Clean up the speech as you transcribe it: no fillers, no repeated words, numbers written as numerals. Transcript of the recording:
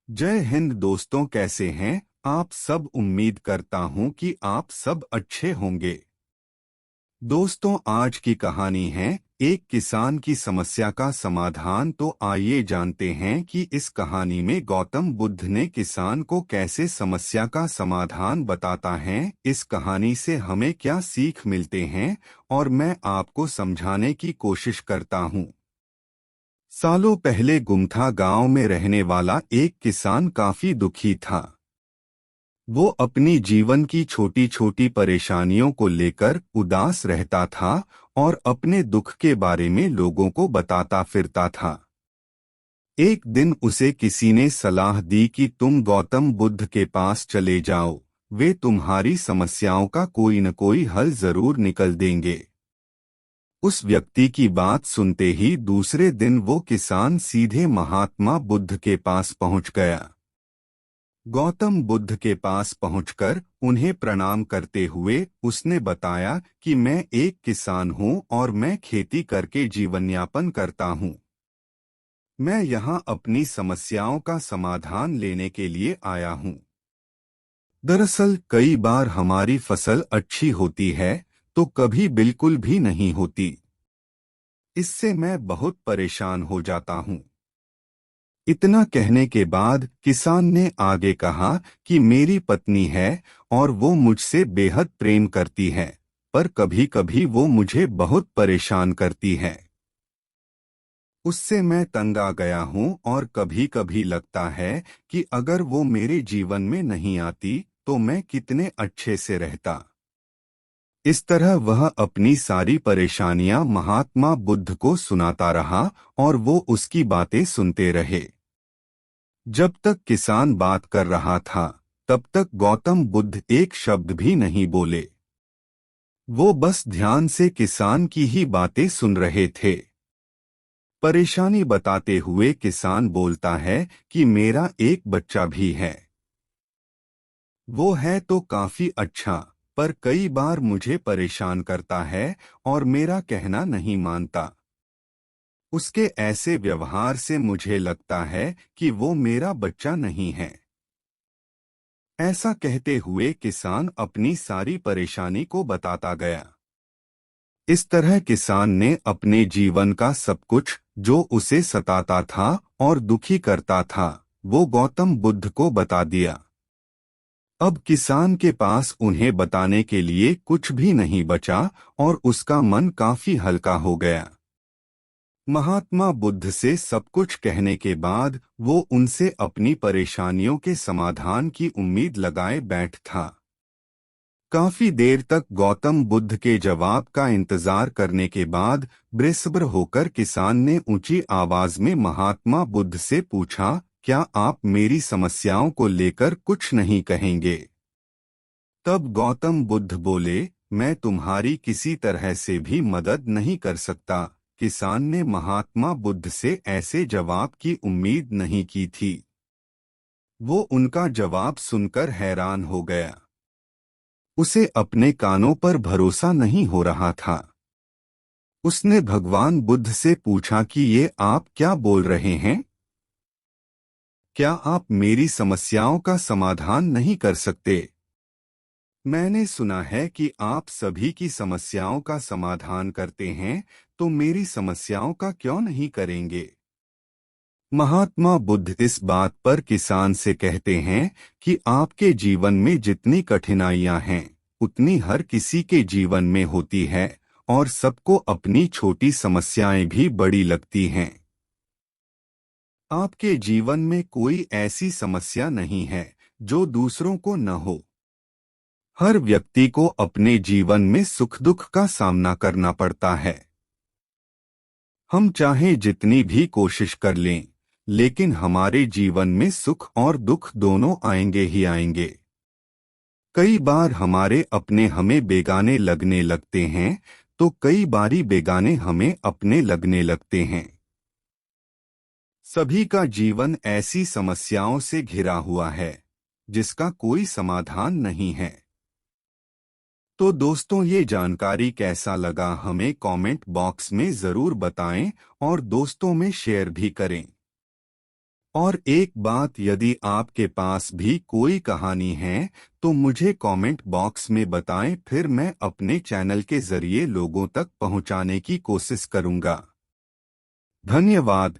जय हिंद दोस्तों, कैसे हैं आप सब। उम्मीद करता हूं कि आप सब अच्छे होंगे। दोस्तों, आज की कहानी है एक किसान की समस्या का समाधान। तो आइए जानते हैं कि इस कहानी में गौतम बुद्ध ने किसान को कैसे समस्या का समाधान बताता है। इस कहानी से हमें क्या सीख मिलते हैं और मैं आपको समझाने की कोशिश करता हूं। सालों पहले गुमथा गांव में रहने वाला एक किसान काफी दुखी था। वो अपनी जीवन की छोटी छोटी परेशानियों को लेकर उदास रहता था और अपने दुख के बारे में लोगों को बताता फिरता था। एक दिन उसे किसी ने सलाह दी कि तुम गौतम बुद्ध के पास चले जाओ, वे तुम्हारी समस्याओं का कोई न कोई हल जरूर निकल देंगे। उस व्यक्ति की बात सुनते ही दूसरे दिन वो किसान सीधे महात्मा बुद्ध के पास पहुंच गया। गौतम बुद्ध के पास पहुंचकर उन्हें प्रणाम करते हुए उसने बताया कि मैं एक किसान हूं और मैं खेती करके जीवन यापन करता हूं। मैं यहाँ अपनी समस्याओं का समाधान लेने के लिए आया हूं। दरअसल कई बार हमारी फसल अच्छी होती है तो कभी बिल्कुल भी नहीं होती। इससे मैं बहुत परेशान हो जाता हूँ। इतना कहने के बाद किसान ने आगे कहा कि मेरी पत्नी है और वो मुझसे बेहद प्रेम करती है, पर कभी कभी वो मुझे बहुत परेशान करती है। उससे मैं तंग आ गया हूँ और कभी कभी लगता है कि अगर वो मेरे जीवन में नहीं आती तो मैं कितने अच्छे से रहता। इस तरह वह अपनी सारी परेशानियां महात्मा बुद्ध को सुनाता रहा और वो उसकी बातें सुनते रहे। जब तक किसान बात कर रहा था तब तक गौतम बुद्ध एक शब्द भी नहीं बोले। वो बस ध्यान से किसान की ही बातें सुन रहे थे। परेशानी बताते हुए किसान बोलता है कि मेरा एक बच्चा भी है। वो है तो काफी अच्छा, पर कई बार मुझे परेशान करता है और मेरा कहना नहीं मानता। उसके ऐसे व्यवहार से मुझे लगता है कि वो मेरा बच्चा नहीं है। ऐसा कहते हुए किसान अपनी सारी परेशानी को बताता गया। इस तरह किसान ने अपने जीवन का सब कुछ जो उसे सताता था और दुखी करता था वो गौतम बुद्ध को बता दिया। अब किसान के पास उन्हें बताने के लिए कुछ भी नहीं बचा और उसका मन काफी हल्का हो गया। महात्मा बुद्ध से सब कुछ कहने के बाद वो उनसे अपनी परेशानियों के समाधान की उम्मीद लगाए बैठ था। काफी देर तक गौतम बुद्ध के जवाब का इंतजार करने के बाद बेसब्र होकर किसान ने ऊंची आवाज में महात्मा बुद्ध से पूछा, क्या आप मेरी समस्याओं को लेकर कुछ नहीं कहेंगे? तब गौतम बुद्ध बोले, मैं तुम्हारी किसी तरह से भी मदद नहीं कर सकता। किसान ने महात्मा बुद्ध से ऐसे जवाब की उम्मीद नहीं की थी। वो उनका जवाब सुनकर हैरान हो गया। उसे अपने कानों पर भरोसा नहीं हो रहा था। उसने भगवान बुद्ध से पूछा कि ये आप क्या बोल रहे हैं? क्या आप मेरी समस्याओं का समाधान नहीं कर सकते? मैंने सुना है कि आप सभी की समस्याओं का समाधान करते हैं, तो मेरी समस्याओं का क्यों नहीं करेंगे? महात्मा बुद्ध इस बात पर किसान से कहते हैं कि आपके जीवन में जितनी कठिनाइयां हैं उतनी हर किसी के जीवन में होती है और सबको अपनी छोटी समस्याएं भी बड़ी लगती हैं। आपके जीवन में कोई ऐसी समस्या नहीं है जो दूसरों को न हो। हर व्यक्ति को अपने जीवन में सुख दुख का सामना करना पड़ता है। हम चाहे जितनी भी कोशिश कर लें, लेकिन हमारे जीवन में सुख और दुख दोनों आएंगे ही आएंगे। कई बार हमारे अपने हमें बेगाने लगने लगते हैं, तो कई बारी बेगाने हमें अपने लगने लगते हैं। सभी का जीवन ऐसी समस्याओं से घिरा हुआ है जिसका कोई समाधान नहीं है। तो दोस्तों, ये जानकारी कैसा लगा हमें कमेंट बॉक्स में जरूर बताएं और दोस्तों में शेयर भी करें। और एक बात, यदि आपके पास भी कोई कहानी है तो मुझे कमेंट बॉक्स में बताएं, फिर मैं अपने चैनल के जरिए लोगों तक पहुंचाने की कोशिश करूंगा। धन्यवाद।